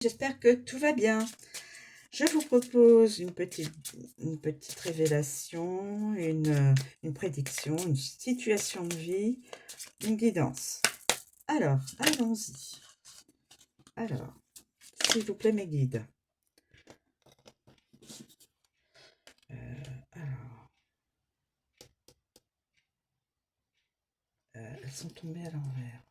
J'espère que tout va bien. Je vous propose une petite révélation, une prédiction, une situation de vie, une guidance. Alors, allons-y. Alors, s'il vous plaît, mes guides. Elles sont tombées à l'envers.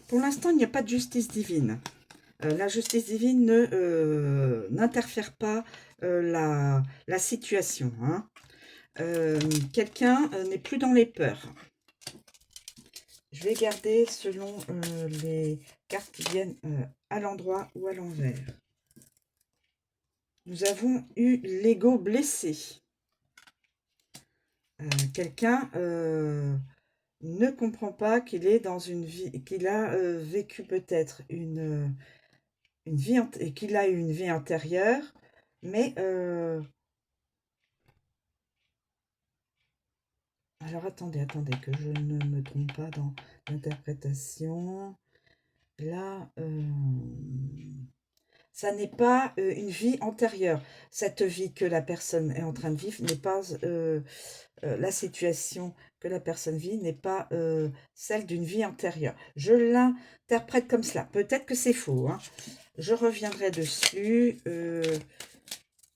Pour l'instant, il n'y a pas de justice divine. La justice divine n'interfère pas la situation. Hein. Quelqu'un n'est plus dans les peurs. Je vais garder selon les cartes qui viennent à l'endroit ou à l'envers. Nous avons eu l'ego blessé. Quelqu'un ne comprend pas qu'il est dans une vie, qu'il a vécu peut-être une vie, et qu'il a eu une vie antérieure, mais alors attendez que je ne me trompe pas dans l'interprétation. Là, ça n'est pas une vie antérieure. Cette vie que la personne est en train de vivre n'est pas la situation que la personne vit n'est pas celle d'une vie antérieure. Je l'interprète comme cela. Peut-être que c'est faux. Hein. Je reviendrai dessus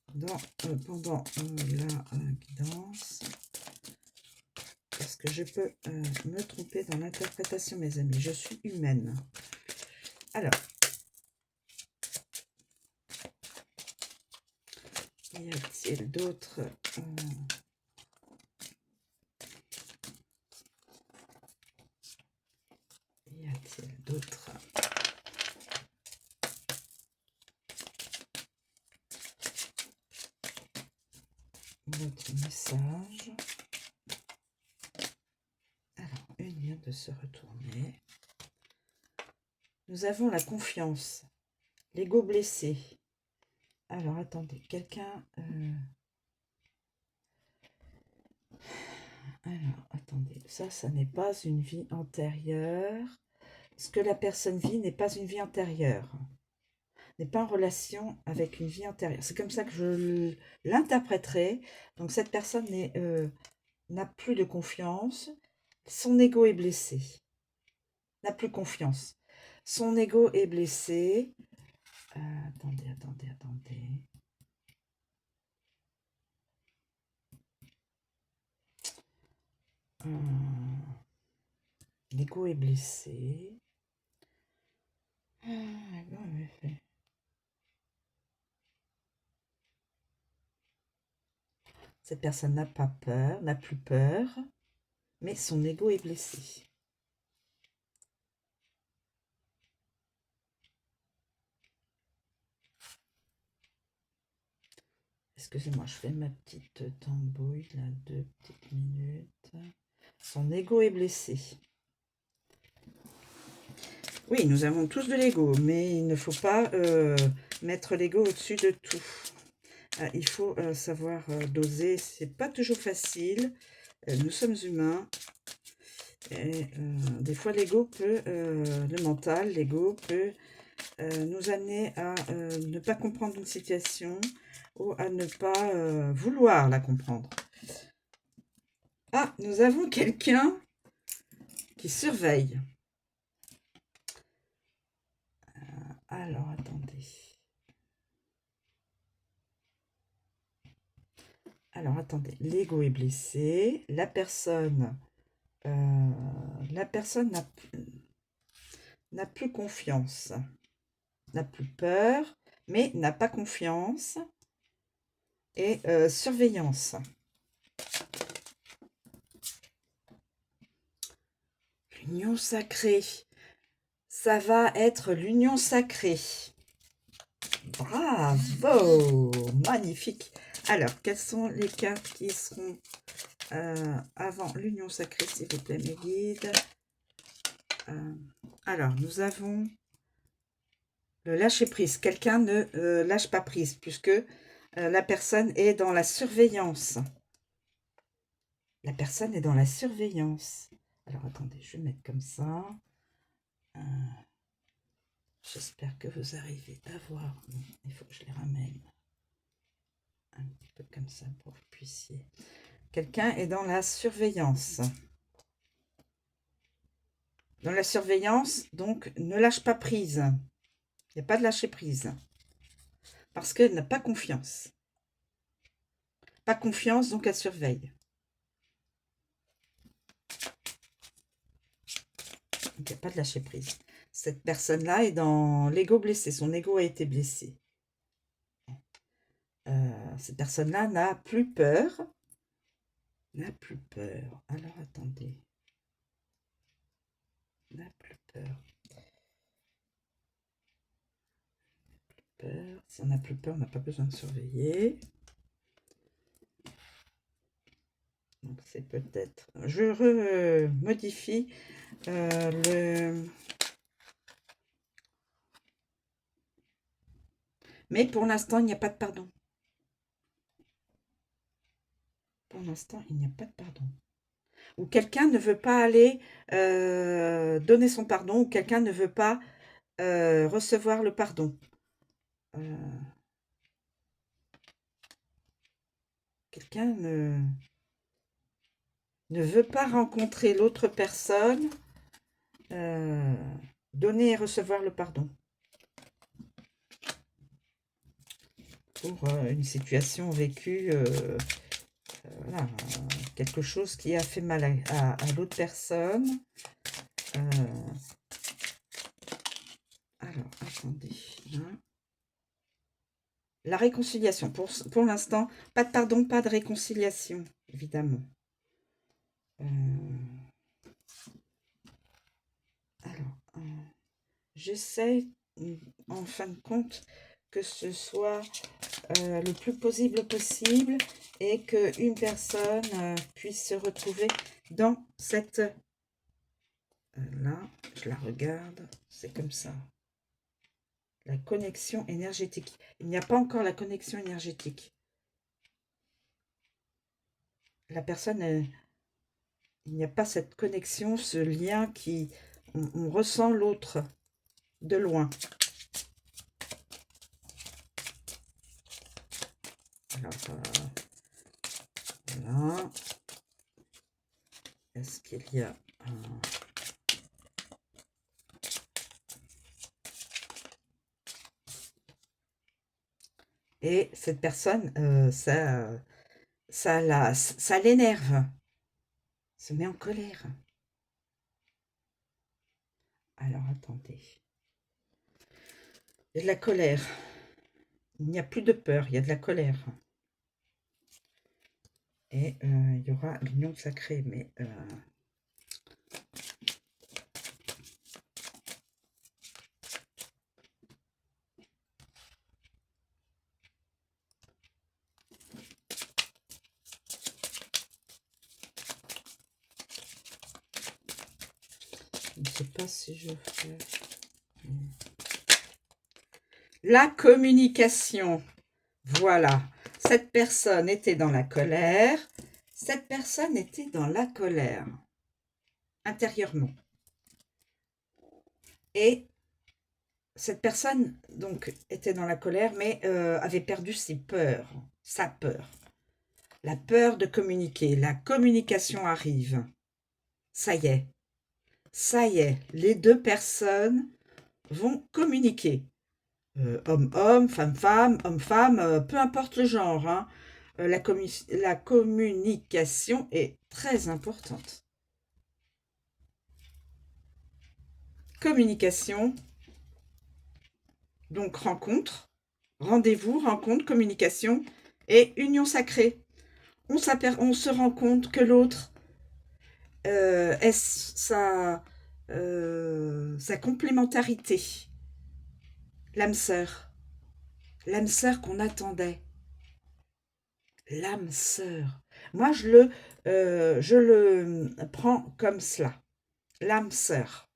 pendant la guidance. Parce que je peux me tromper dans l'interprétation, mes amis. Je suis humaine. Alors, y a-t-il d'autres y a-t-il d'autres messages? Alors, une vient de se retourner. Nous avons la confiance, l'ego blessé. Alors, attendez, quelqu'un... Alors, attendez, ça n'est pas une vie antérieure. Ce que la personne vit n'est pas une vie antérieure. N'est pas en relation avec une vie antérieure. C'est comme ça que je l'interpréterai. Donc, cette personne n'a plus de confiance. Son ego est blessé. N'a plus confiance. Son ego est blessé. Attendez. L'ego est blessé. Cette personne n'a pas peur, n'a plus peur, mais son ego est blessé. Excusez-moi, je fais ma petite tambouille, là, 2 petites minutes. Son ego est blessé. Oui, nous avons tous de l'ego, mais il ne faut pas mettre l'ego au-dessus de tout. Il faut savoir doser, c'est pas toujours facile. Nous sommes humains. Et des fois, l'ego peut, le mental, l'ego peut nous amener à ne pas comprendre une situation ou à ne pas vouloir la comprendre. Ah, nous avons quelqu'un qui surveille. Alors, attendez. L'ego est blessé. La personne n'a plus confiance, n'a plus peur, mais n'a pas confiance et surveillance. L'union sacrée. Ça va être l'union sacrée. Bravo! Magnifique. Alors, quelles sont les cartes qui seront avant l'union sacrée, s'il vous plaît, mes guides? Alors, nous avons le lâcher prise. Quelqu'un ne lâche pas prise, puisque La personne est dans la surveillance. La personne est dans la surveillance. Alors, attendez, je vais mettre comme ça. J'espère que vous arrivez à voir. Il faut que je les ramène un petit peu comme ça pour que vous puissiez. Quelqu'un est dans la surveillance. Dans la surveillance, donc, ne lâche pas prise. Il n'y a pas de lâcher prise. Parce qu'elle n'a pas confiance. Pas confiance, donc elle surveille. Donc, il n'y a pas de lâcher prise. Cette personne-là est dans l'ego blessé. Son ego a été blessé. Cette personne-là n'a plus peur. N'a plus peur. Alors, attendez. N'a plus peur. Peur. Si on n'a plus peur, on n'a pas besoin de surveiller. Donc, c'est peut-être... Je modifie le... Mais pour l'instant, il n'y a pas de pardon. Pour l'instant, il n'y a pas de pardon. Ou quelqu'un ne veut pas aller donner son pardon, ou quelqu'un ne veut pas recevoir le pardon. Quelqu'un ne veut pas rencontrer l'autre personne, donner et recevoir le pardon. Pour une situation vécue, voilà, quelque chose qui a fait mal à l'autre personne. Alors, attendez. Hein. La réconciliation. Pour l'instant, pas de pardon, pas de réconciliation, évidemment. Alors, j'essaie, en fin de compte, que ce soit le plus possible et qu'une personne puisse se retrouver dans cette... là, je la regarde, c'est comme ça. La connexion énergétique. Il n'y a pas encore la connexion énergétique. La personne, il n'y a pas cette connexion, ce lien qui... On ressent l'autre de loin. Alors, voilà. Est-ce qu'il y a un... Et cette personne, ça l'énerve, se met en colère. Alors, attendez. Il y a de la colère. Il n'y a plus de peur, il y a de la colère. Et il y aura l'union sacrée, mais... je ne sais pas si je fais... La communication. Voilà. Cette personne était dans la colère. Cette personne était dans la colère. Intérieurement. Et cette personne, donc, était dans la colère, mais avait perdu ses peurs. Sa peur. La peur de communiquer. La communication arrive. Ça y est. Ça y est. Les deux personnes vont communiquer. Homme-homme, femme-femme, homme-femme, peu importe le genre. Hein. La communication est très importante. Communication, donc rencontre, rendez-vous, rencontre, communication et union sacrée. On se rend compte que l'autre est sa complémentarité. L'âme sœur qu'on attendait. L'âme sœur. Moi, je le prends comme cela. L'âme sœur.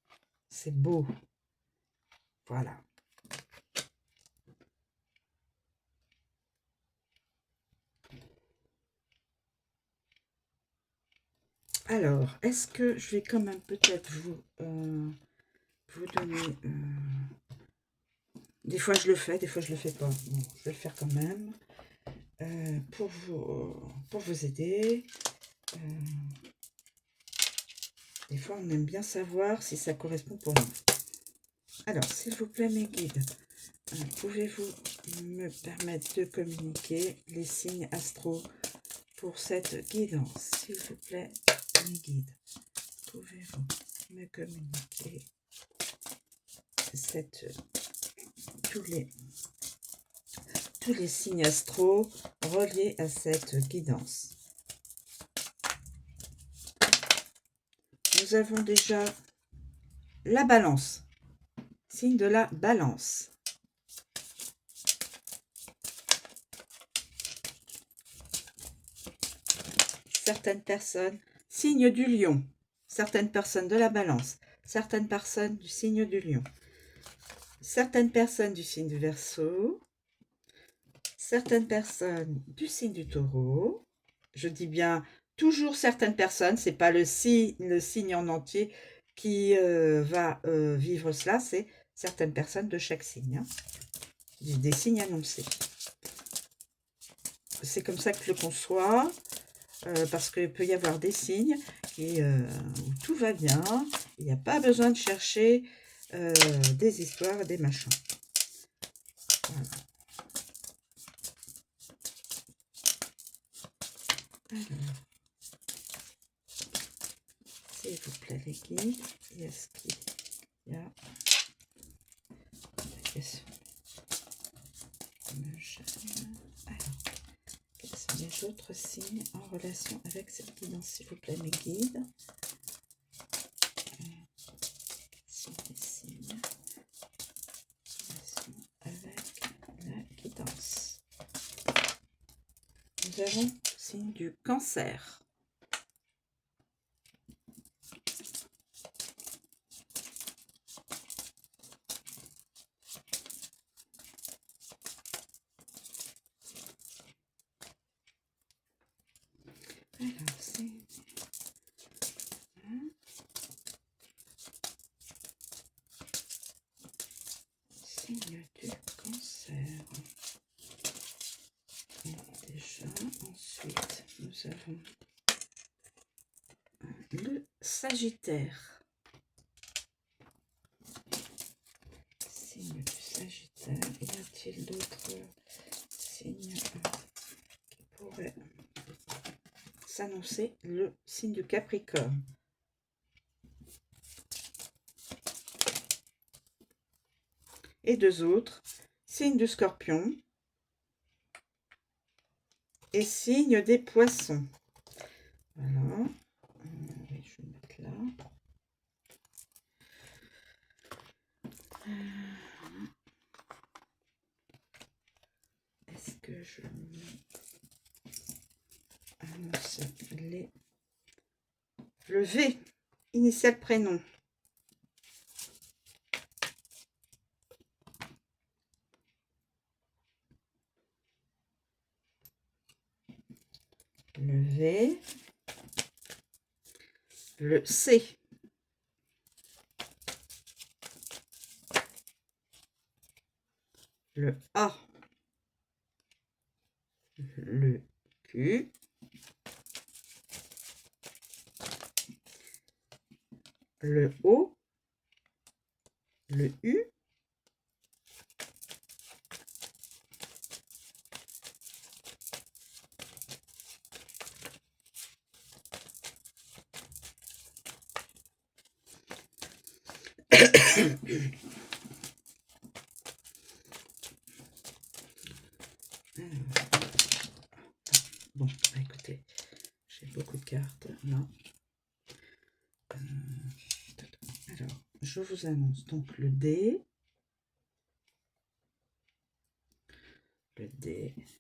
C'est beau. Voilà. Alors, est-ce que je vais quand même peut-être vous donner... Des fois je le fais, des fois je le fais pas. Bon, je vais le faire quand même. Pour vous aider. Des fois, on aime bien savoir si ça correspond pour nous. Alors, s'il vous plaît, mes guides, pouvez-vous me permettre de communiquer les signes astro pour cette guidance? S'il vous plaît, mes guides, pouvez-vous me communiquer tous les signes astro reliés à cette guidance? Nous avons déjà la balance, signe de la balance. Certaines personnes, signe du lion, certaines personnes de la balance, certaines personnes du signe du lion, certaines personnes du signe du Verseau, certaines personnes du signe du Taureau. Je dis bien toujours certaines personnes, c'est pas le signe en entier qui va vivre cela, c'est certaines personnes de chaque signe, hein. Des signes annoncés. C'est comme ça que je le conçois. Parce qu'il peut y avoir des signes où tout va bien, il n'y a pas besoin de chercher des histoires, des machins. Voilà. Alors, s'il vous plaît les guides, est-ce qu'il y a la question? Alors, quels sont les autres signes en relation avec cette guidance, s'il vous plaît mes guides? Sont les signes en relation avec la guidance. Nous avons le signe du Cancer. Alors, c'est... Signe du Cancer. Et déjà, ensuite, nous avons le Sagittaire. Signe du Sagittaire. Y a-t-il d'autres signes qui pourraient s'annoncer? Le signe du Capricorne. Et deux autres, signe du Scorpion et signe des Poissons. Voilà. Oui, je vais le mettre là. Est-ce que je annonce le V, initial prénom? Le V, le C, le A, le Q, le O, le U, bon, bah, écoutez, j'ai beaucoup de cartes, non. Alors, je vous annonce donc le D,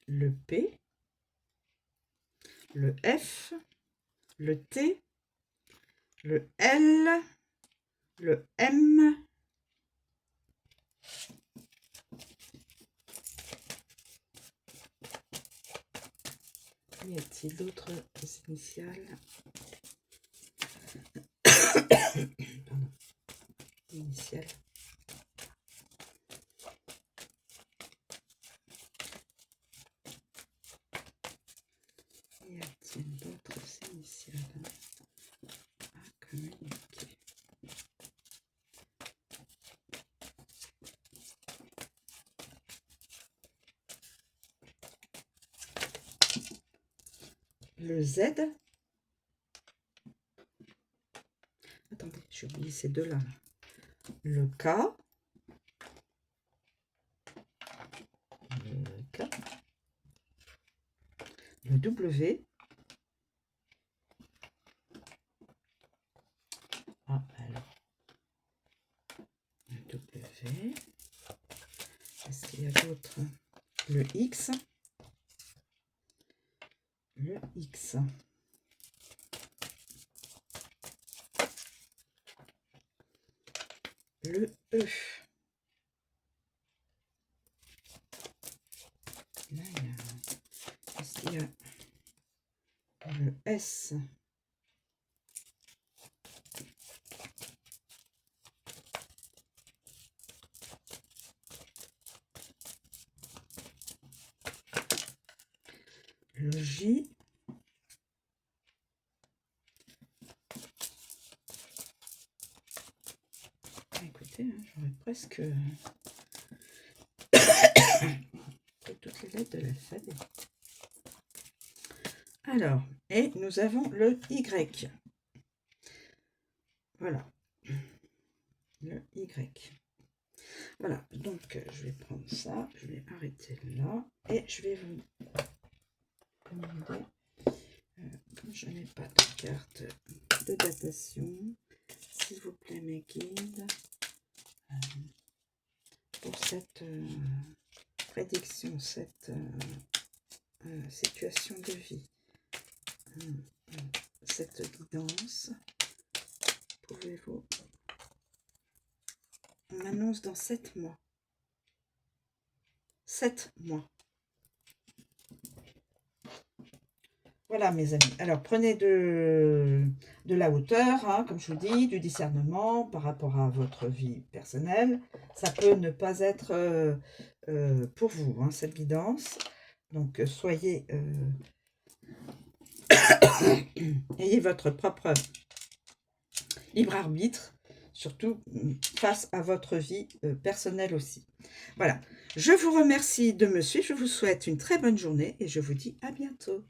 le P, le F, le T, le L, le M, y a-t-il d'autres initiales? Pardon. Initial. Y a-t-il d'autres initiales à communiquer? Le Z. Attendez, j'ai oublié ces deux-là. Le K. Le K. Le W. Ah, alors. Le W. Est-ce qu'il y a d'autres? Le X. Le X. Le E. Là, est-ce qu'il y a le S? Le J. Écoutez, hein, j'aurais presque pris toutes les lettres de l'alphabet. Alors, et nous avons le Y. Voilà. Le Y. Voilà, donc je vais prendre ça, je vais arrêter là, et je vais vous commander, comme je n'ai pas de carte de datation, s'il vous plaît mes guides, pour cette prédiction, cette situation de vie, cette guidance, pouvez-vous, on annonce dans 7 mois, 7 mois. Voilà mes amis, alors prenez de la hauteur, hein, comme je vous dis, du discernement par rapport à votre vie personnelle. Ça peut ne pas être pour vous, hein, cette guidance. Donc soyez, ayez votre propre libre arbitre, surtout face à votre vie personnelle aussi. Voilà, je vous remercie de me suivre, je vous souhaite une très bonne journée et je vous dis à bientôt.